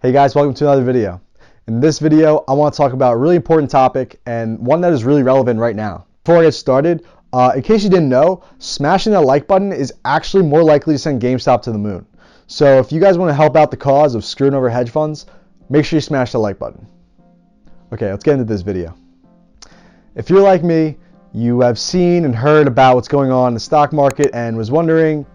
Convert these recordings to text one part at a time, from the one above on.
Hey guys, welcome to another video. In this video, I want to talk about a really important topic and one that is really relevant right now. Before I get started, in case you didn't know, smashing that like button is actually more likely to send Gamestop to the moon. So if you guys want to help out the cause of screwing over hedge funds, make sure you smash the like button. Okay, let's get into this video. If you're like me, you have seen and heard about what's going on in the stock market and was wondering,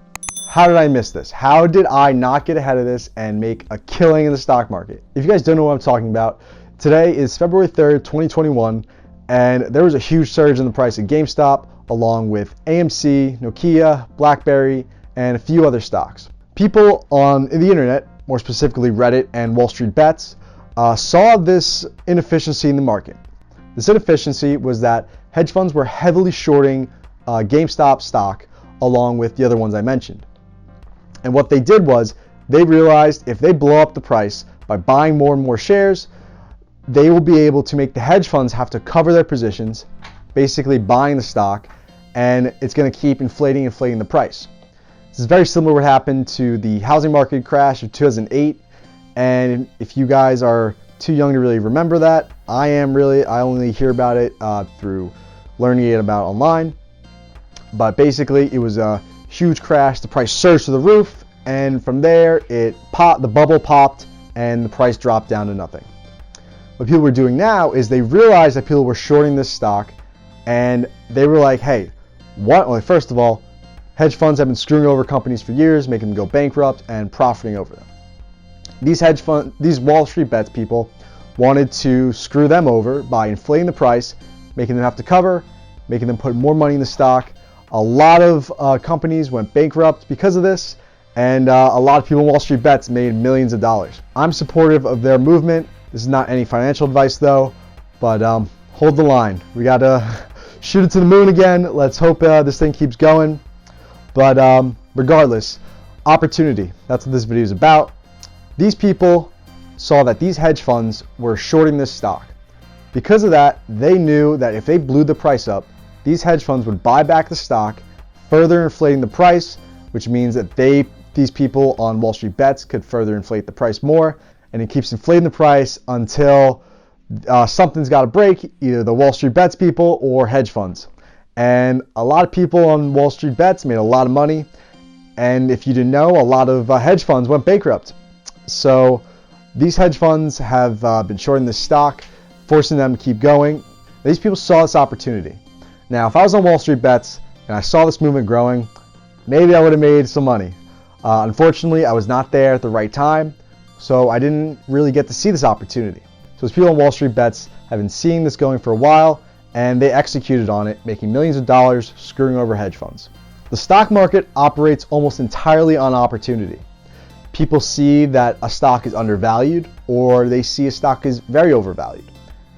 how did I miss this? How did I not get ahead of this and make a killing in the stock market? If you guys don't know what I'm talking about, today is February 3rd, 2021, and there was a huge surge in the price of Gamestop, along with AMC, Nokia, BlackBerry, and a few other stocks. People on the internet, more specifically Reddit and Wall Street Bets, saw this inefficiency in the market. This inefficiency was that hedge funds were heavily shorting GameStop stock along with the other ones I mentioned. And what they did was they realized if they blow up the price by buying more and more shares, they will be able to make the hedge funds have to cover their positions, basically buying the stock, and it's going to keep inflating the price. This is very similar to what happened to the housing market crash of 2008. And if you guys are too young to really remember that, I only hear about it through learning it about online. But basically, it was a huge crash. The price surged to the roof, and from there, the bubble popped, and the price dropped down to nothing. What people were doing now is they realized that people were shorting this stock, and they were like, hey, well, first of all, hedge funds have been screwing over companies for years, making them go bankrupt and profiting over them. These Wall Street Bets people wanted to screw them over by inflating the price, making them have to cover, making them put more money in the stock. A lot of companies went bankrupt because of this, and a lot of people in Wall Street Bets made millions of dollars. I'm supportive of their movement. This is not any financial advice though, but hold the line. We got to shoot it to the moon again. Let's hope this thing keeps going. But regardless, opportunity. That's what this video is about. These people saw that these hedge funds were shorting this stock. Because of that, they knew that if they blew the price up, these hedge funds would buy back the stock, further inflating the price, which means that these people on Wall Street Bets could further inflate the price more, and it keeps inflating the price until something's got to break, either the Wall Street Bets people or hedge funds. And a lot of people on Wall Street Bets made a lot of money, and if you didn't know, a lot of hedge funds went bankrupt. So these hedge funds have been shorting this stock, forcing them to keep going. These people saw this opportunity. Now, if I was on Wall Street Bets and I saw this movement growing, maybe I would have made some money. Unfortunately, I was not there at the right time, so I didn't really get to see this opportunity. So these people on Wall Street Bets have been seeing this going for a while, and they executed on it, making millions of dollars screwing over hedge funds. The stock market operates almost entirely on opportunity. People see that a stock is undervalued, or they see a stock is very overvalued.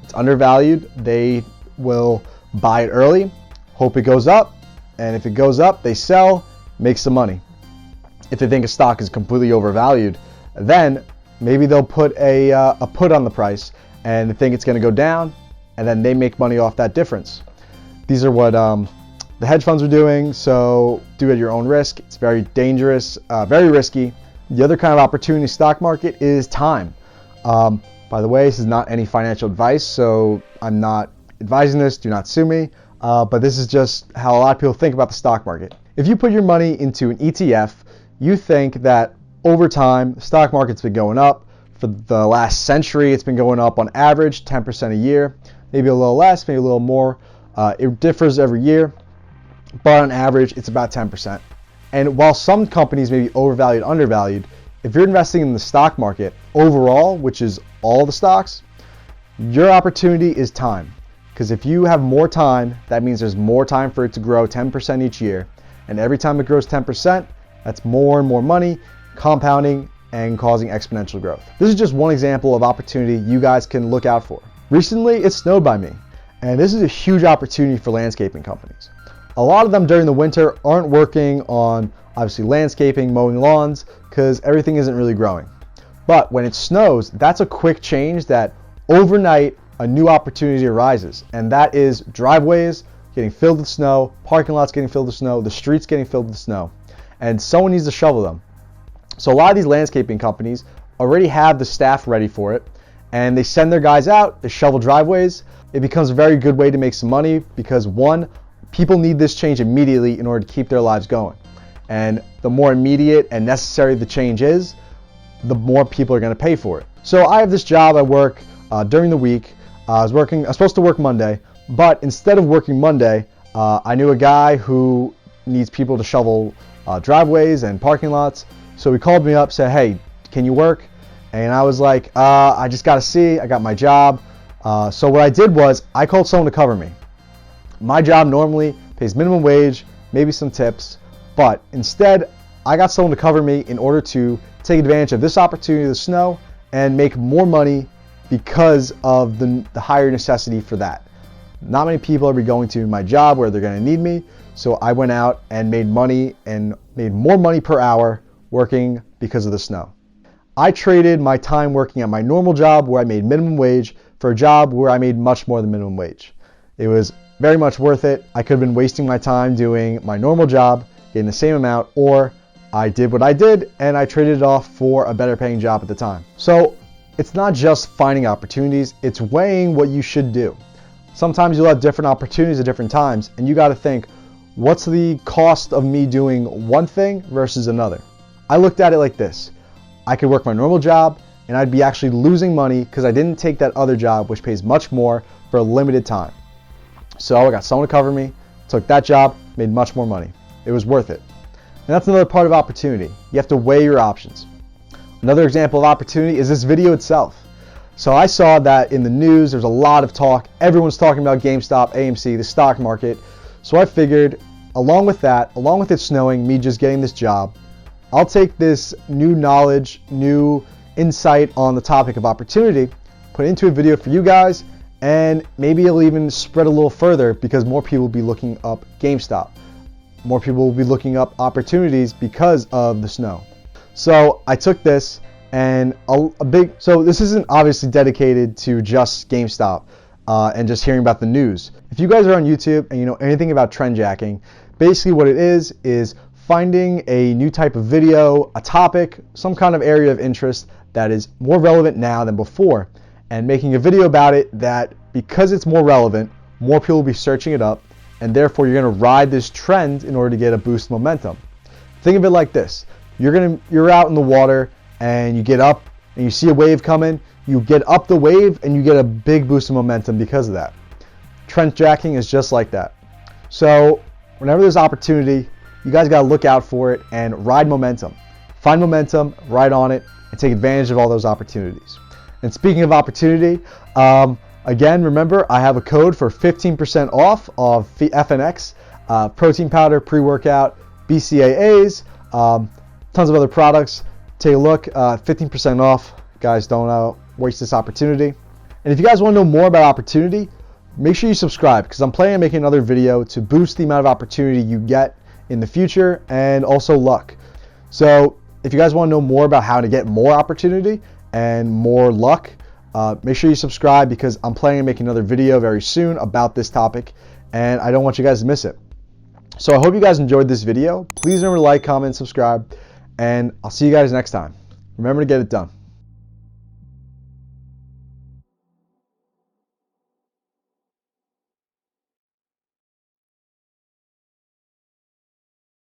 It's undervalued, they will buy it early, hope it goes up, and if it goes up, they sell, make some money. If they think a stock is completely overvalued, then maybe they'll put a put on the price and they think it's going to go down, and then they make money off that difference. These are what the hedge funds are doing, so do at your own risk. It's very dangerous, very risky. The other kind of opportunity in the stock market is time. By the way, this is not any financial advice, so I'm not advising this, do not sue me, but this is just how a lot of people think about the stock market. If you put your money into an ETF, you think that over time, the stock market's been going up. For the last century, it's been going up on average 10% a year, maybe a little less, maybe a little more. It differs every year, but on average, it's about 10%. And while some companies may be overvalued, undervalued, if you're investing in the stock market overall, which is all the stocks, your opportunity is time. Because if you have more time, that means there's more time for it to grow 10% each year. And every time it grows 10%, that's more and more money, compounding and causing exponential growth. This is just one example of opportunity you guys can look out for. Recently, it snowed by me, and this is a huge opportunity for landscaping companies. A lot of them during the winter aren't working on, obviously, landscaping, mowing lawns, because everything isn't really growing. But when it snows, that's a quick change that overnight a new opportunity arises, and that is driveways getting filled with snow, parking lots getting filled with snow, the streets getting filled with snow, and someone needs to shovel them. So a lot of these landscaping companies already have the staff ready for it, and they send their guys out, they shovel driveways. It becomes a very good way to make some money because one, people need this change immediately in order to keep their lives going. And the more immediate and necessary the change is, the more people are going to pay for it. So I have this job I work during the week. I was supposed to work Monday, but instead of working Monday, I knew a guy who needs people to shovel driveways and parking lots. So he called me up, said, "Hey, can you work?" And I was like, I just got to see. I got my job. So what I did was I called someone to cover me. My job normally pays minimum wage, maybe some tips, but instead I got someone to cover me in order to take advantage of this opportunity, the snow, and make more money because of the higher necessity for that. Not many people are going to my job where they're going to need me, so I went out and made money and made more money per hour working because of the snow. I traded my time working at my normal job where I made minimum wage for a job where I made much more than minimum wage. It was very much worth it. I could have been wasting my time doing my normal job, getting the same amount, or I did what I did and I traded it off for a better paying job at the time. So it's not just finding opportunities, it's weighing what you should do. Sometimes you'll have different opportunities at different times, and you got to think, what's the cost of me doing one thing versus another? I looked at it like this. I could work my normal job and I'd be actually losing money because I didn't take that other job which pays much more for a limited time. So I got someone to cover me, took that job, made much more money. It was worth it. And that's another part of opportunity. You have to weigh your options. Another example of opportunity is this video itself. So I saw that in the news, there's a lot of talk. Everyone's talking about GameStop, AMC, the stock market. So I figured, along with it snowing, me just getting this job, I'll take this new knowledge, new insight on the topic of opportunity, put it into a video for you guys, and maybe it'll even spread a little further because more people will be looking up GameStop. More people will be looking up opportunities because of the snow. So I took this and so this isn't obviously dedicated to just GameStop and just hearing about the news. If you guys are on YouTube and you know anything about trend jacking, basically what it is finding a new type of video, a topic, some kind of area of interest that is more relevant now than before, and making a video about it that, because it's more relevant, more people will be searching it up, and therefore you're going to ride this trend in order to get a boost of momentum. Think of it like this. You're out in the water and you get up and you see a wave coming, you get up the wave and you get a big boost of momentum because of that. Trend jacking is just like that. So whenever there's opportunity, you guys got to look out for it and ride momentum. Find momentum, ride on it, and take advantage of all those opportunities. And speaking of opportunity, again, remember, I have a code for 15% off of FNX, protein powder, pre-workout, BCAAs, tons of other products. Take a look, 15% off. Guys, don't waste this opportunity. And if you guys want to know more about opportunity, make sure you subscribe because I'm planning on making another video to boost the amount of opportunity you get in the future and also luck. So if you guys want to know more about how to get more opportunity and more luck, make sure you subscribe because I'm planning on making another video very soon about this topic and I don't want you guys to miss it. So I hope you guys enjoyed this video. Please remember to like, comment, subscribe, and I'll see you guys next time. Remember to get it done.